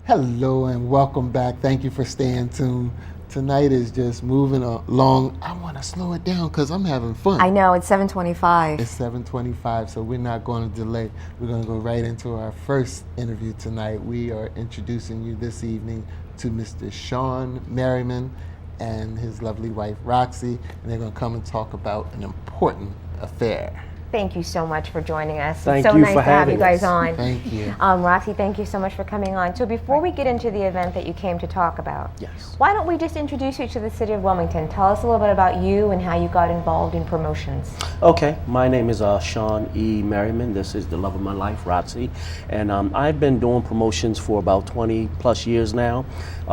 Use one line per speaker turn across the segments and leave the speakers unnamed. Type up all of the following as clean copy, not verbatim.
Hello and welcome back. Thank you for staying tuned. Tonight is just moving along. I want to slow it down because I'm having fun.
I know, it's 7:25.
It's 7:25, so we're not going to delay. We're going to go right into our first interview tonight. We are introducing you this evening to Mr. Sean Merryman and his lovely wife Roxy, and they're going to come and talk about an important affair.
Thank you so much for joining us.
Thank
it's so
you
nice
for
to have you
having
guys
us.
on.
Thank you.
Roxy, thank you so much for coming on. So before we get into the event that you came to talk about,
Yes.
why don't we just introduce you to the city of Wilmington? Tell us a little bit about you and how you got involved in promotions.
Okay, my name is Sean E. Merryman. This is the love of my life, Roxy. And I've been doing promotions for about 20 plus years now.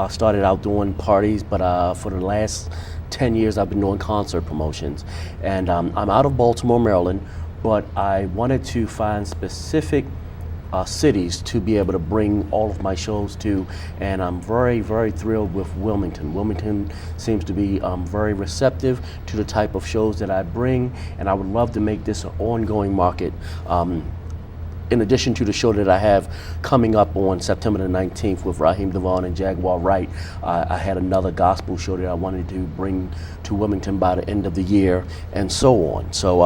Started out doing parties, but for the last 10 years I've been doing concert promotions. And I'm out of Baltimore, Maryland, but I wanted to find specific cities to be able to bring all of my shows to, and I'm very, very thrilled with Wilmington. Wilmington seems to be very receptive to the type of shows that I bring, and I would love to make this an ongoing market. In addition to the show that I have coming up on September the 19th with Raheem DeVaughn and Jaguar Wright, I had another gospel show that I wanted to bring to Wilmington by the end of the year, and so on. So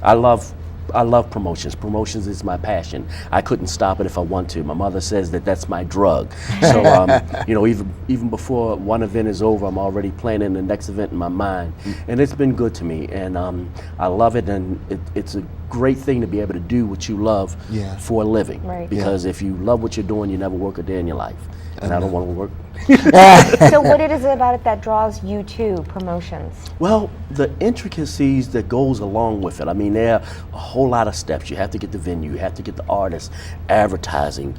I love promotions. Promotions is my passion. I couldn't stop it if I want to. My mother says that that's my drug. So, even before one event is over, I'm already planning the next event in my mind. And it's been good to me. And I love it. And it's a great thing to be able to do what you love for a living.
Right.
Because if you love what you're doing, you never work a day in your life. And I don't want to work.
So what it is about it that draws you to promotions?
Well, the intricacies that goes along with it. I mean, there are a whole lot of steps. You have to get the venue, you have to get the artist, advertising,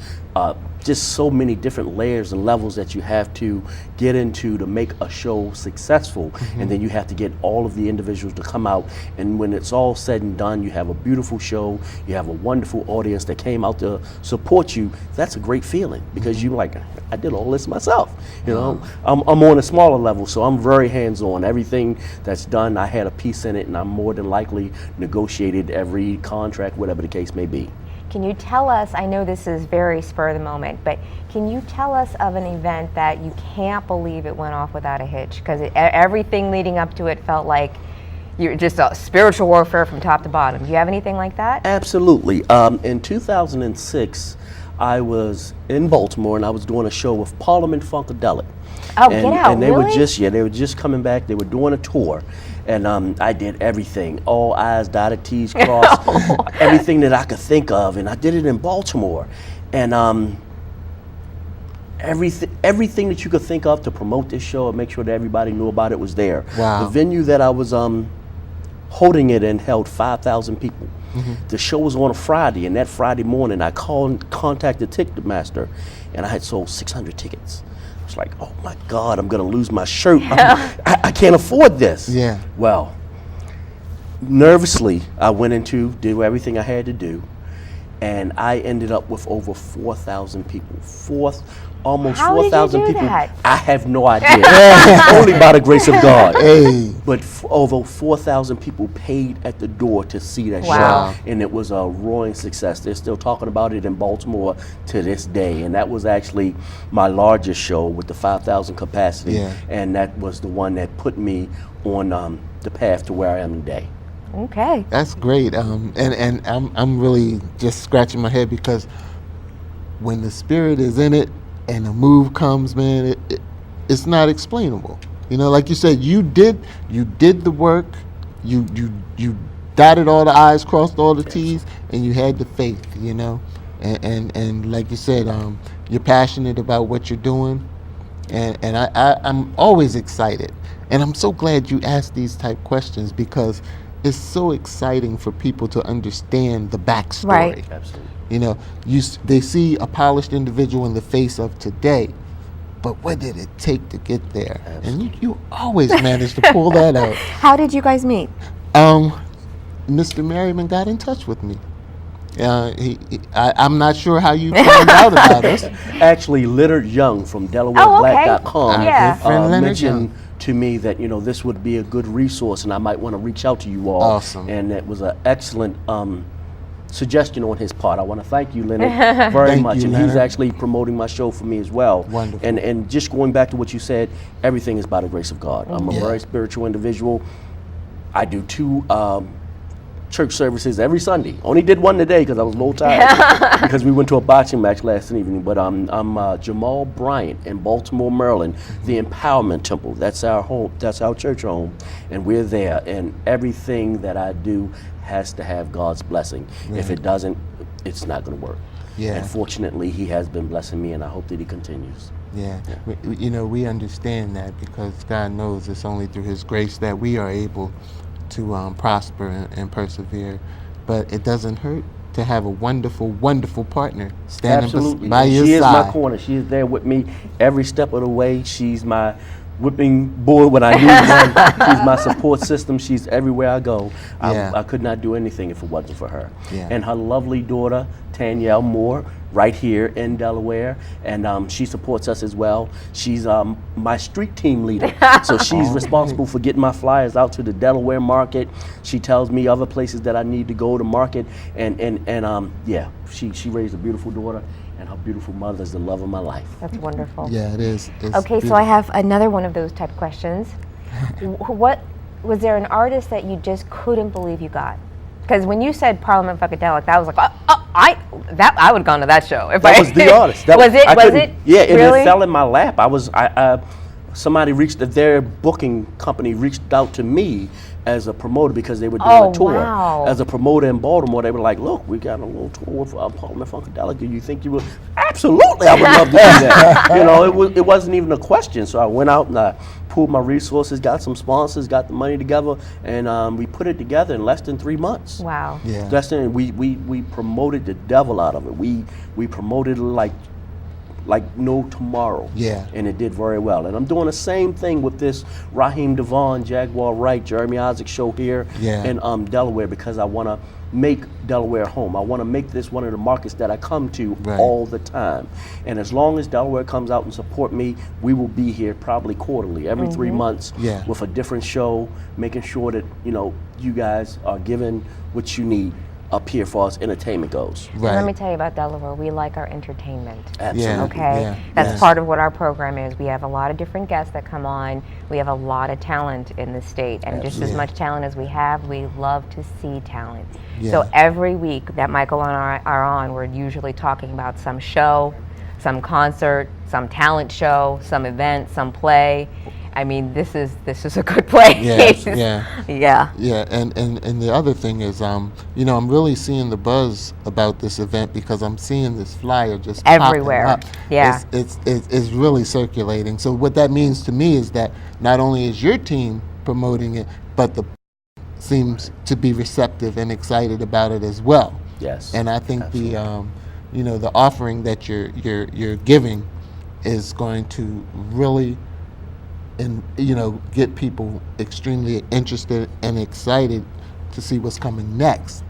just so many different layers and levels that you have to get into to make a show successful. And then you have to get all of the individuals to come out. And when it's all said and done, you have a beautiful show, you have a wonderful audience that came out to support you. That's a great feeling because you're like, I did all this myself. You know, I'm on a smaller level, so I'm very hands-on. Everything that's done, I had a piece in it, and I'm more than likely negotiated every contract, whatever the case may be.
Can you tell us, I know this is very spur of the moment, but can you tell us of an event that you can't believe it went off without a hitch? Because everything leading up to it felt like you're just a spiritual warfare from top to bottom. Do you have anything like that?
Absolutely. In 2006, I was in Baltimore and I was doing a show with Parliament Funkadelic.
Oh, get out,
And they
really?
they were just coming back. They were doing a tour. And I did everything, all I's dotted, T's crossed, everything that I could think of. And I did it in Baltimore. And everything that you could think of to promote this show and make sure that everybody knew about it was there.
Wow.
The venue that I was holding it in held 5,000 people. The show was on a Friday, and that Friday morning I contacted Ticketmaster, and I had sold 600 tickets. I was like, oh my God, I'm gonna lose my shirt. I can't afford this.
Yeah.
Well, nervously, I went into, did everything I had to do, and I ended up with over 4,000 people. Almost
How did you
4,000
do
people.
that?
I have no idea. Only by the grace of God.
Hey.
But over 4,000 people paid at the door to see that
Wow.
show, and it was a roaring success. They're still talking about it in Baltimore to this day, and that was actually my largest show with the 5,000 capacity,
Yeah.
and that was the one that put me on the path to where I am today.
Okay.
That's great. And I'm really just scratching my head because when the spirit is in it and the move comes, man, it's not explainable. You know, like you said, you did the work, you dotted all the I's, crossed all the T's, and you had the faith, you know. And like you said, you're passionate about what you're doing, and I'm always excited. And I'm so glad you asked these type questions because it's so exciting for people to understand the backstory.
Right.
Absolutely.
You know, they see a polished individual in the face of today, but what did it take to get there?
Absolutely.
And you always manage to pull that out.
How did you guys meet?
Mr. Merryman got in touch with me. I'm not sure how you found out about us.
Actually, Leonard Young from DelawareBlack.com
Yeah.
Friend Leonard
mentioned
Young.
to me that this would be a good resource, and I might want to reach out to you all.
Awesome.
And it was an excellent suggestion on his part. I want to thank you, Leonard, very
Thank
much.
you,
And
Leonard.
he's actually promoting my show for me as well.
Wonderful.
And just going back to what you said, everything is by the grace of God. I'm a
Yeah.
very spiritual individual. I do 2 church services every Sunday. Only did one today because I was a little tired because we went to a boxing match last evening. But I'm Jamal Bryant in Baltimore, Maryland, the Empowerment Temple. That's our home. That's our church home, and we're there. And everything that I do has to have God's blessing. If it doesn't, it's not going to work.
Yeah.
And fortunately, He has been blessing me, and I hope that He continues.
Yeah, we understand that because God knows it's only through His grace that we are able to prosper and persevere. But it doesn't hurt to have a wonderful, wonderful partner standing
Absolutely.
by
And
your
she is
side.
my corner. She is there with me every step of the way. She's my whipping boy when I need one. She's my support system. She's everywhere I go.
Yeah.
I could not do anything if it wasn't for her.
Yeah.
And her lovely daughter, Tanyelle Moore, right here in Delaware, and she supports us as well. She's my street team leader, so she's responsible for getting my flyers out to the Delaware market. She tells me other places that I need to go to market, and yeah, she raised a beautiful daughter, and her beautiful mother is the love of my life.
That's wonderful.
Yeah, it is. It's
Okay, so
beautiful.
I have another one of those type questions. What was there an artist that you just couldn't believe you got? Because when you said Parliament Funkadelic, that was like, I would have gone to that show. If
That
I,
was the artist.
Was it?
Yeah, and
really?
it fell in my lap. Somebody their booking company reached out to me as a promoter because they were doing
Oh,
a tour.
wow.
As a promoter in Baltimore, they were like, look, we got a little tour with Parliament Funkadelic. Do you think you would? Absolutely, I would love to do that. It wasn't even a question. So I went out and I pooled my resources, got some sponsors, got the money together, and we put it together in less than 3 months.
Wow.
Yeah.
That's it. We promoted the devil out of it. We promoted it like no tomorrow.
Yeah.
And it did very well. And I'm doing the same thing with this Raheem Devon, Jaguar Wright, Jeremy Isaac show here
Yeah.
in Delaware because I want to make Delaware home. I want to make this one of the markets that I come to
Right.
all the time. And as long as Delaware comes out and support me, we will be here probably quarterly, every 3 months,
Yeah.
with a different show, making sure that you guys are given what you need up here for as entertainment goes.
And let me
Right.
tell you about Delaware. We like our entertainment.
Absolutely.
Okay,
Yeah,
that's
yes.
part of what our program is. We have a lot of different guests that come on. We have a lot of talent in the state, and just as
Absolutely.
much talent as we have, we love to see talent.
Yeah.
So every week that Michael and I are on, we're usually talking about some show, some concert, some talent show, some event, some play. I mean, this is a good place.
Yeah.
Yeah.
Yeah, and the other thing is, I'm really seeing the buzz about this event because I'm seeing this flyer just popping
Everywhere.
up.
Yeah.
It's really circulating. So what that means to me is that not only is your team promoting it, but the seems to be receptive and excited about it as well.
Yes.
And I think
Absolutely.
the offering that you're giving is going to really get people extremely interested and excited to see what's coming next.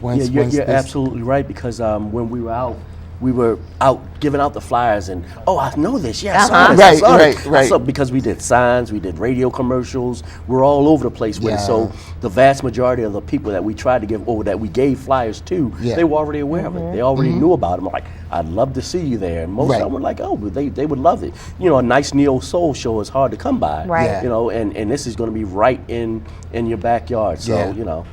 Once
You're
this,
absolutely right because when we were out giving out the flyers and I know this, yeah, I saw this, I
Right,
saw
right,
this.
right.
I saw, because we did signs, we did radio commercials, we're all over the place with it. So
Yeah.
the vast majority of the people that we tried to give, or that we gave flyers to,
Yeah.
they were already aware of it. They already knew about it. I'm like, I'd love to see you there. And most
Right.
of them were like, they would love it. A nice neo soul show is hard to come by.
Right.
Yeah.
And this is going to be right in your backyard. So,
Yeah.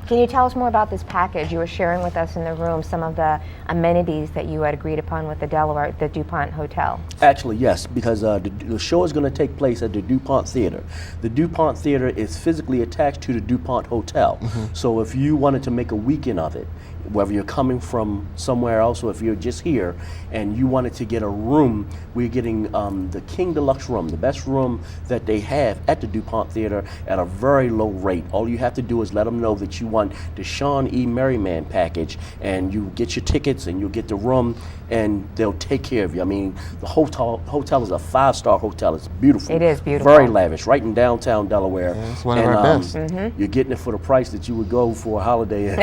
Can you tell us more about this package? You were sharing with us in the room some of the amenities that you had agreed upon with the DuPont Hotel.
Actually, yes, because the show is going to take place at the DuPont Theater. The DuPont Theater is physically attached to the DuPont Hotel. So if you wanted to make a weekend of it, whether you're coming from somewhere else or if you're just here and you wanted to get a room, we're getting the King Deluxe room, the best room that they have at the DuPont Theater at a very low rate. All you have to do is let them know that you want the Sean E. Merryman package, and you get your tickets and you'll get the room, and they'll take care of you. I mean, the hotel is a 5-star hotel. It's beautiful.
It is beautiful.
Very lavish, right in downtown Delaware.
Yeah, it's one of our best.
You're getting it for the price that you would go for a holiday.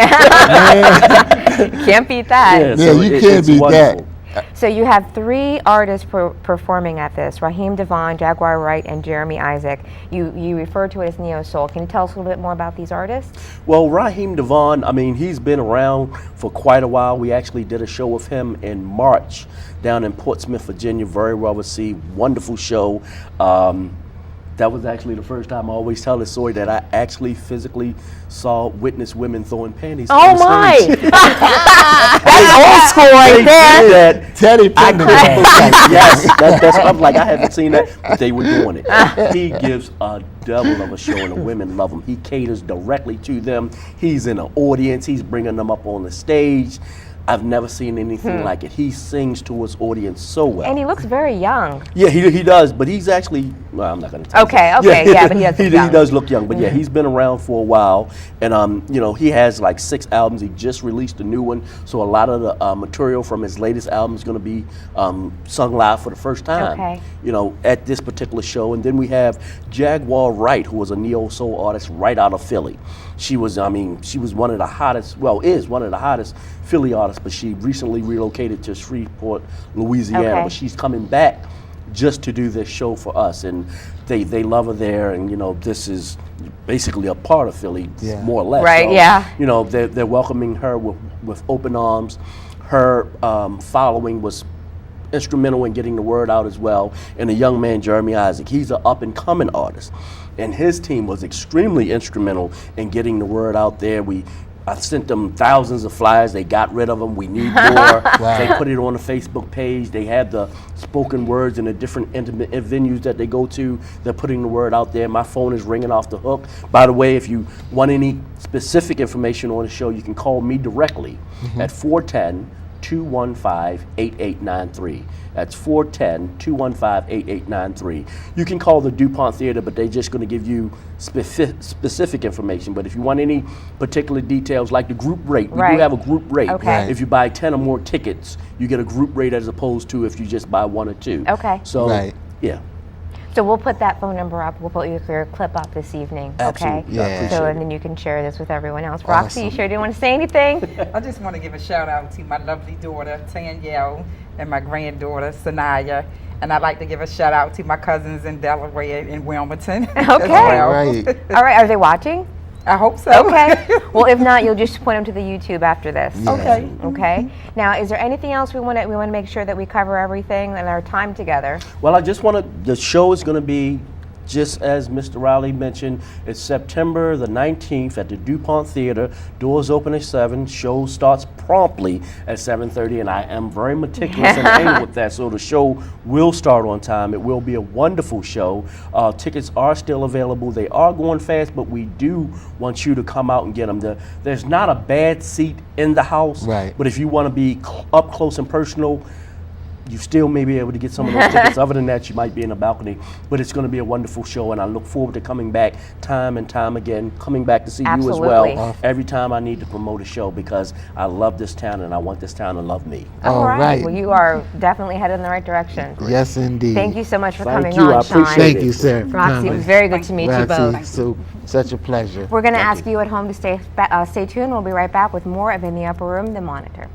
Can't beat that.
Yeah, you can't
it's
beat
wonderful.
that.
So you have 3 artists performing at this: Raheem Devon, Jaguar Wright, and Jeremy Isaac. You refer to it as neo soul. Can you tell us a little bit more about these artists?
Well, Raheem Devon, I mean, he's been around for quite a while. We actually did a show with him in March down in Portsmouth, Virginia. Very well received, wonderful show. That was actually the first time I always tell the story that I actually physically witnessed women throwing panties.
Oh my! That's old school right there.
That
Teddy
I
Pendergrass.
couldn't believe. Yes, that's I'm like, I haven't seen that, but they were doing it. He gives a devil of a show, and the women love him. He caters directly to them. He's in an audience. He's bringing them up on the stage. I've never seen anything like it. He sings to his audience so well.
And he looks very young.
Yeah, he does, but he's actually, well, I'm not going to tell you.
Okay, yeah, but he does look young.
He does look young, but yeah, he's been around for a while, and you know, he has like 6 albums. He just released a new one, so a lot of the material from his latest album is going to be sung live for the first time, you know, at this particular show. And then we have Jaguar Wright, who was a neo soul artist right out of Philly. She was, I mean, she was one of the hottest, well, is one of the hottest Philly artists, but she recently relocated to Shreveport, Louisiana. But she's coming back just to do this show for us, and they love her there. And you know, this is basically a part of Philly, more or less.
Right?
So, you know, they're welcoming her with open arms. Her following was instrumental in getting the word out as well. And the young man Jeremy Isaac, he's an up and coming artist, and his team was extremely instrumental in getting the word out there. I sent them thousands of flyers. They got rid of them. We need more. They put it on the Facebook page. They have the spoken words in the different intimate venues that they go to. They're putting the word out there. My phone is ringing off the hook. By the way, if you want any specific information on the show, you can call me directly at 410-215-8893. That's 410-215-8893. You can call the DuPont Theater, but they're just going to give you specific information. But if you want any particular details, like the group rate, we do have a group rate. If you buy 10 or more tickets, you get a group rate as opposed to if you just buy 1 or 2. So, yeah.
So we'll put that phone number up. We'll put your clip up this evening.
Absolutely.
Okay. So and then you can share this with everyone else. Roxy, you sure didn't want to say anything?
I just want to give a shout out to my lovely daughter Danielle and my granddaughter Sanaya, and I'd like to give a shout out to my cousins in Delaware and Wilmington. As well.
All right. Are they watching?
I hope so.
Okay. Well, if not, you'll just point them to the YouTube after this.
Okay.
Okay. Now, is there anything else we want to make sure that we cover everything in our time together?
Well, I just want to. The show is going to be, just as Mr. Riley mentioned, it's September the 19th at the DuPont Theater. Doors open at 7. Show starts promptly at 7:30, and I am very meticulous and anal with that, so the show will start on time. It will be a wonderful show. Tickets are still available. They are going fast, but we do want you to come out and get them. There's not a bad seat in the house, but if you want to be up close and personal, you still may be able to get some of those tickets. Other than that, you might be in a balcony. But it's going to be a wonderful show, and I look forward to coming back time and time again, coming back to see you as well every time I need to promote a show, because I love this town and I want this town to love me.
All right. Well, you are definitely headed in the right direction.
Yes, indeed.
Thank you so much for coming
you.
on,
I
Sean.
appreciate
Thank you, sir.
Roxy, it was very good to meet you both.
So, such a pleasure.
We're going to ask you at home to stay tuned. We'll be right back with more of In the Upper Room, The Monitor.